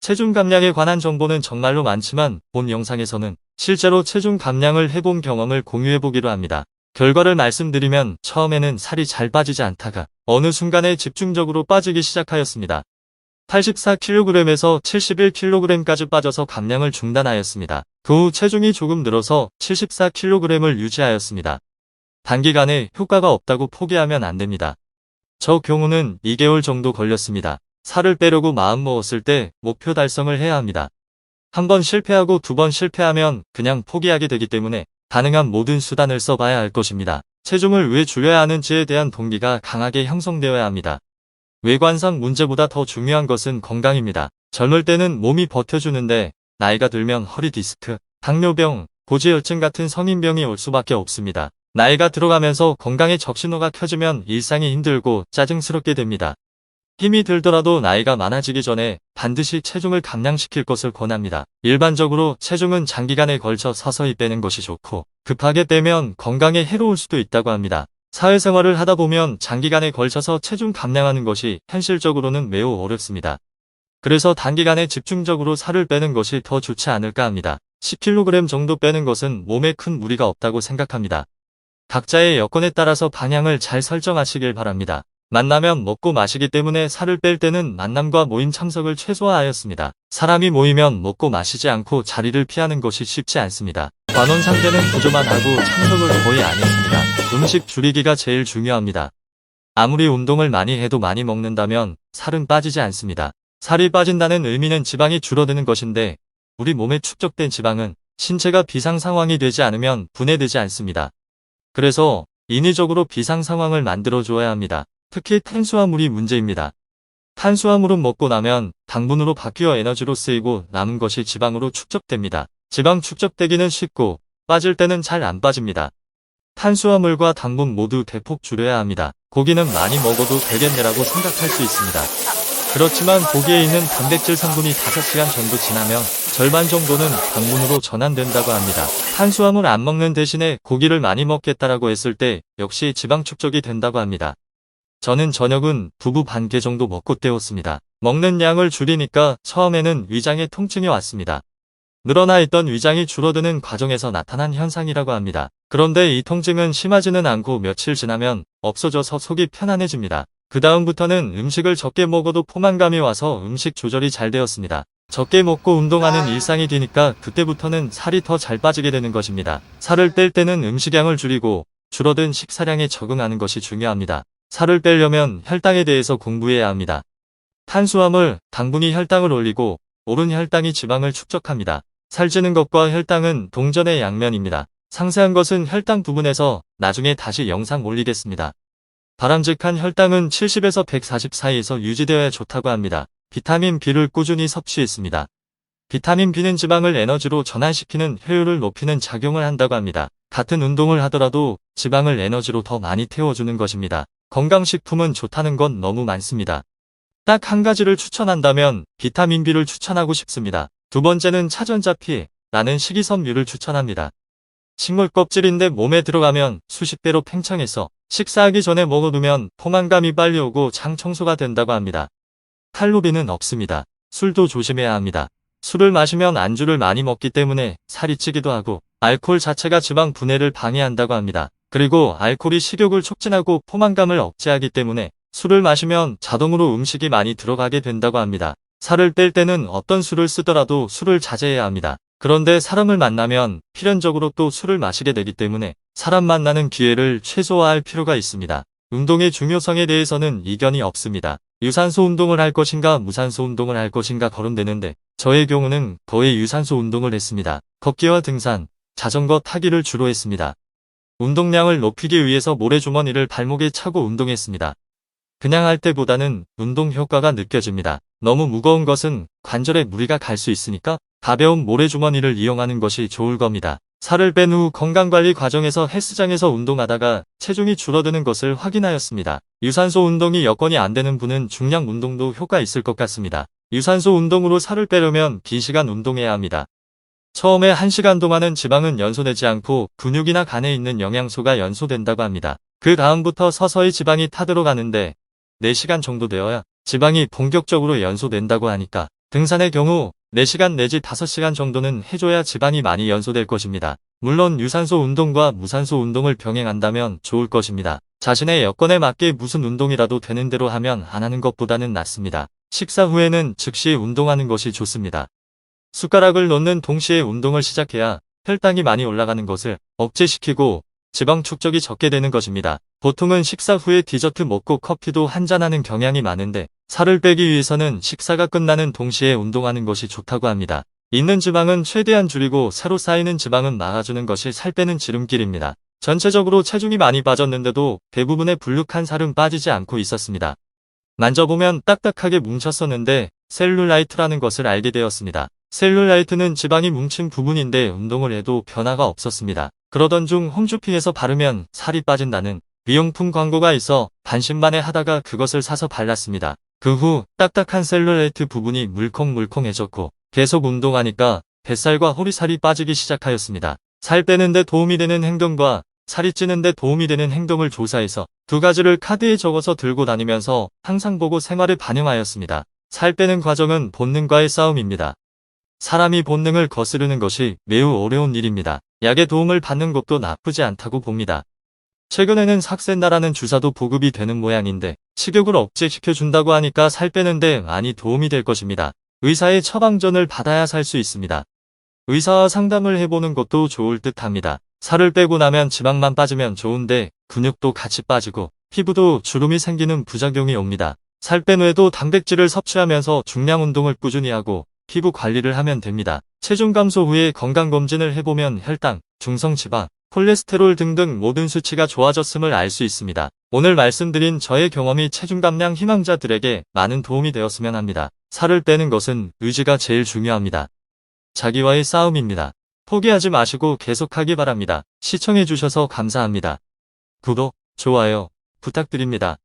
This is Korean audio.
체중 감량에 관한 정보는 정말로 많지만 본 영상에서는 실제로 체중 감량을 해본 경험을 공유해보기로 합니다. 결과를 말씀드리면 처음에는 살이 잘 빠지지 않다가 어느 순간에 집중적으로 빠지기 시작하였습니다. 84kg에서 71kg까지 빠져서 감량을 중단하였습니다. 그 후 체중이 조금 늘어서 74kg을 유지하였습니다. 단기간에 효과가 없다고 포기하면 안 됩니다. 저 경우는 2개월 정도 걸렸습니다. 살을 빼려고 마음먹었을 때 목표 달성을 해야 합니다. 한 번 실패하고 두 번 실패하면 그냥 포기하게 되기 때문에 가능한 모든 수단을 써봐야 할 것입니다. 체중을 왜 줄여야 하는지에 대한 동기가 강하게 형성되어야 합니다. 외관상 문제보다 더 중요한 것은 건강입니다. 젊을 때는 몸이 버텨주는데 나이가 들면 허리 디스크, 당뇨병, 고지혈증 같은 성인병이 올 수밖에 없습니다. 나이가 들어가면서 건강의 적신호가 켜지면 일상이 힘들고 짜증스럽게 됩니다. 힘이 들더라도 나이가 많아지기 전에 반드시 체중을 감량시킬 것을 권합니다. 일반적으로 체중은 장기간에 걸쳐 서서히 빼는 것이 좋고 급하게 빼면 건강에 해로울 수도 있다고 합니다. 사회생활을 하다 보면 장기간에 걸쳐서 체중 감량하는 것이 현실적으로는 매우 어렵습니다. 그래서 단기간에 집중적으로 살을 빼는 것이 더 좋지 않을까 합니다. 10kg 정도 빼는 것은 몸에 큰 무리가 없다고 생각합니다. 각자의 여건에 따라서 방향을 잘 설정하시길 바랍니다. 만나면 먹고 마시기 때문에 살을 뺄 때는 만남과 모임 참석을 최소화하였습니다. 사람이 모이면 먹고 마시지 않고 자리를 피하는 것이 쉽지 않습니다. 관원 상대는 보조만 하고 참석을 거의 안 했습니다. 음식 줄이기가 제일 중요합니다. 아무리 운동을 많이 해도 많이 먹는다면 살은 빠지지 않습니다. 살이 빠진다는 의미는 지방이 줄어드는 것인데 우리 몸에 축적된 지방은 신체가 비상 상황이 되지 않으면 분해되지 않습니다. 그래서 인위적으로 비상 상황을 만들어 줘야 합니다. 특히 탄수화물이 문제입니다. 탄수화물은 먹고 나면 당분으로 바뀌어 에너지로 쓰이고 남은 것이 지방으로 축적됩니다. 지방 축적되기는 쉽고 빠질 때는 잘 안 빠집니다. 탄수화물과 당분 모두 대폭 줄여야 합니다. 고기는 많이 먹어도 되겠네라고 생각할 수 있습니다. 그렇지만 고기에 있는 단백질 성분이 5시간 정도 지나면 절반 정도는 당분으로 전환된다고 합니다. 탄수화물 안 먹는 대신에 고기를 많이 먹겠다라고 했을 때 역시 지방 축적이 된다고 합니다. 저는 저녁은 두부 반 개 정도 먹고 때웠습니다. 먹는 양을 줄이니까 처음에는 위장에 통증이 왔습니다. 늘어나 있던 위장이 줄어드는 과정에서 나타난 현상이라고 합니다. 그런데 이 통증은 심하지는 않고 며칠 지나면 없어져서 속이 편안해집니다. 그 다음부터는 음식을 적게 먹어도 포만감이 와서 음식 조절이 잘 되었습니다. 적게 먹고 운동하는 일상이 되니까 그때부터는 살이 더 잘 빠지게 되는 것입니다. 살을 뺄 때는 음식량을 줄이고 줄어든 식사량에 적응하는 것이 중요합니다. 살을 빼려면 혈당에 대해서 공부해야 합니다. 탄수화물, 당분이 혈당을 올리고 오른 혈당이 지방을 축적합니다. 살찌는 것과 혈당은 동전의 양면입니다. 상세한 것은 혈당 부분에서 나중에 다시 영상 올리겠습니다. 바람직한 혈당은 70에서 140 사이에서 유지되어야 좋다고 합니다. 비타민 B를 꾸준히 섭취했습니다. 비타민 B는 지방을 에너지로 전환시키는 효율을 높이는 작용을 한다고 합니다. 같은 운동을 하더라도 지방을 에너지로 더 많이 태워주는 것입니다. 건강식품은 좋다는 건 너무 많습니다. 딱 한 가지를 추천한다면 비타민 B를 추천하고 싶습니다. 두 번째는 차전자피라는 식이섬유를 추천합니다. 식물 껍질인데 몸에 들어가면 수십 배로 팽창해서 식사하기 전에 먹어두면 포만감이 빨리 오고 장 청소가 된다고 합니다. 칼로리는 없습니다. 술도 조심해야 합니다. 술을 마시면 안주를 많이 먹기 때문에 살이 찌기도 하고 알코올 자체가 지방 분해를 방해한다고 합니다. 그리고 알코올이 식욕을 촉진하고 포만감을 억제하기 때문에 술을 마시면 자동으로 음식이 많이 들어가게 된다고 합니다. 살을 뺄 때는 어떤 술을 쓰더라도 술을 자제해야 합니다. 그런데 사람을 만나면 필연적으로 또 술을 마시게 되기 때문에 사람 만나는 기회를 최소화할 필요가 있습니다. 운동의 중요성에 대해서는 이견이 없습니다. 유산소 운동을 할 것인가 무산소 운동을 할 것인가 거론되는데 저의 경우는 거의 유산소 운동을 했습니다. 걷기와 등산, 자전거 타기를 주로 했습니다. 운동량을 높이기 위해서 모래주머니를 발목에 차고 운동했습니다. 그냥 할 때보다는 운동 효과가 느껴집니다. 너무 무거운 것은 관절에 무리가 갈 수 있으니까 가벼운 모래주머니를 이용하는 것이 좋을 겁니다. 살을 뺀 후 건강관리 과정에서 헬스장에서 운동하다가 체중이 줄어드는 것을 확인하였습니다. 유산소 운동이 여건이 안 되는 분은 중량 운동도 효과 있을 것 같습니다. 유산소 운동으로 살을 빼려면 긴 시간 운동해야 합니다. 처음에 1시간 동안은 지방은 연소되지 않고 근육이나 간에 있는 영양소가 연소된다고 합니다. 그 다음부터 서서히 지방이 타들어가는데 4시간 정도 되어야 지방이 본격적으로 연소된다고 하니까 등산의 경우 4시간 내지 5시간 정도는 해줘야 지방이 많이 연소될 것입니다. 물론 유산소 운동과 무산소 운동을 병행한다면 좋을 것입니다. 자신의 여건에 맞게 무슨 운동이라도 되는 대로 하면 안 하는 것보다는 낫습니다. 식사 후에는 즉시 운동하는 것이 좋습니다. 숟가락을 놓는 동시에 운동을 시작해야 혈당이 많이 올라가는 것을 억제시키고 지방 축적이 적게 되는 것입니다. 보통은 식사 후에 디저트 먹고 커피도 한잔하는 경향이 많은데 살을 빼기 위해서는 식사가 끝나는 동시에 운동하는 것이 좋다고 합니다. 있는 지방은 최대한 줄이고 새로 쌓이는 지방은 막아주는 것이 살 빼는 지름길입니다. 전체적으로 체중이 많이 빠졌는데도 대부분의 불룩한 살은 빠지지 않고 있었습니다. 만져보면 딱딱하게 뭉쳤었는데 셀룰라이트라는 것을 알게 되었습니다. 셀룰라이트는 지방이 뭉친 부분인데 운동을 해도 변화가 없었습니다. 그러던 중 홈쇼핑에서 바르면 살이 빠진다는 미용품 광고가 있어 반신반의 하다가 그것을 사서 발랐습니다. 그 후 딱딱한 셀룰라이트 부분이 물컹물컹해졌고 계속 운동하니까 뱃살과 허리살이 빠지기 시작하였습니다. 살 빼는데 도움이 되는 행동과 살이 찌는데 도움이 되는 행동을 조사해서 두 가지를 카드에 적어서 들고 다니면서 항상 보고 생활에 반영하였습니다. 살 빼는 과정은 본능과의 싸움입니다. 사람이 본능을 거스르는 것이 매우 어려운 일입니다. 약의 도움을 받는 것도 나쁘지 않다고 봅니다. 최근에는 삭센다라는 주사도 보급이 되는 모양인데 식욕을 억제시켜준다고 하니까 살 빼는데 많이 도움이 될 것입니다. 의사의 처방전을 받아야 살 수 있습니다. 의사와 상담을 해보는 것도 좋을 듯 합니다. 살을 빼고 나면 지방만 빠지면 좋은데 근육도 같이 빠지고 피부도 주름이 생기는 부작용이 옵니다. 살 뺀 후에도 단백질을 섭취하면서 중량 운동을 꾸준히 하고 피부 관리를 하면 됩니다. 체중 감소 후에 건강검진을 해보면 혈당, 중성지방, 콜레스테롤 등등 모든 수치가 좋아졌음을 알 수 있습니다. 오늘 말씀드린 저의 경험이 체중 감량 희망자들에게 많은 도움이 되었으면 합니다. 살을 빼는 것은 의지가 제일 중요합니다. 자기와의 싸움입니다. 포기하지 마시고 계속하기 바랍니다. 시청해주셔서 감사합니다. 구독, 좋아요 부탁드립니다.